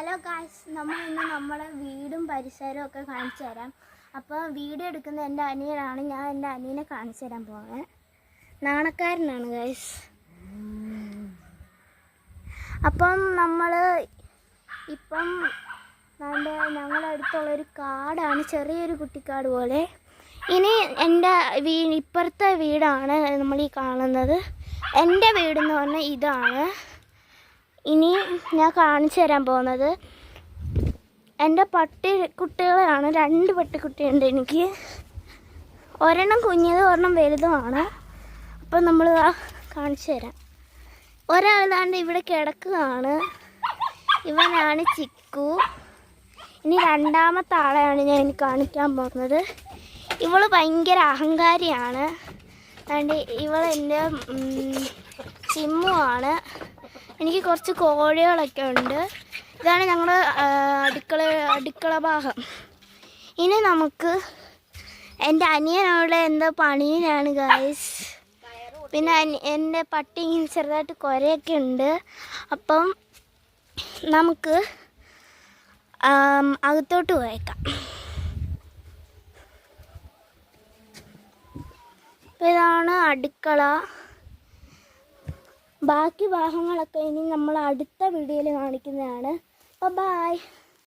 Hello guys, നമ്മൾ ഇന്ന് നമ്മുടെ വീടും പരിസരവും ഒക്കെ കാണിച്ചു തരാം. അപ്പോൾ വീഡിയോ എടുക്കുന്ന എൻ്റെ അനിയനാണ്. ഞാൻ എൻ്റെ അനിയനെ കാണിച്ചു തരാൻ പോകുന്നത്. നാണക്കാരനാണ് ഗായ്സ്. അപ്പം നമ്മൾ ഇപ്പം ഞങ്ങളുടെ അടുത്തുള്ളൊരു കാടാണ്, ചെറിയൊരു കുട്ടിക്കാട് പോലെ. ഇനി എൻ്റെ ഇപ്പുറത്തെ വീടാണ് നമ്മൾ ഈ കാണുന്നത്. എൻ്റെ വീടെന്ന് പറഞ്ഞാൽ ഇതാണ്. ഇനി ഞാൻ കാണിച്ചു തരാൻ പോകുന്നത് എൻ്റെ പട്ടിക്കുട്ടികളെയാണ്. 2 പട്ടിക്കുട്ടിയുണ്ട് എനിക്ക്. ഒരെണ്ണം കുഞ്ഞത്, ഒരെണ്ണം വലുതുമാണ്. അപ്പം നമ്മൾ കാണിച്ചു തരാം. ഒരാളാണ്ട് ഇവിടെ കിടക്കുകയാണ്. ഇവനാണ് ചിക്കു. ഇനി 2ാമത്തെ ആളെയാണ് ഞാൻ കാണിക്കാൻ പോകുന്നത്. ഇവള് ഭയങ്കര അഹങ്കാരിയാണ്. അതുകൊണ്ട് ഇവളെൻ്റെ ചിമ്മുവാണ്. എനിക്ക് കുറച്ച് കോഴികളൊക്കെ ഉണ്ട്. ഇതാണ് ഞങ്ങളുടെ അടുക്കള ഭാഗം. ഇനി നമുക്ക് എൻ്റെ അനിയനവിടെ എന്തോ പണിയിലാണ് ഗായ്സ്. പിന്നെ എൻ്റെ പട്ടി ചെറുതായിട്ട് കുരയൊക്കെ ഉണ്ട്. അപ്പം നമുക്ക് അകത്തോട്ട് പോയേക്കാം. ഇതാണ് അടുക്കള. ബാക്കി ഭാഗങ്ങളൊക്കെ ഇനി നമ്മൾ അടുത്ത വീഡിയോയിൽ കാണിക്കുന്നതാണ്. ബൈ.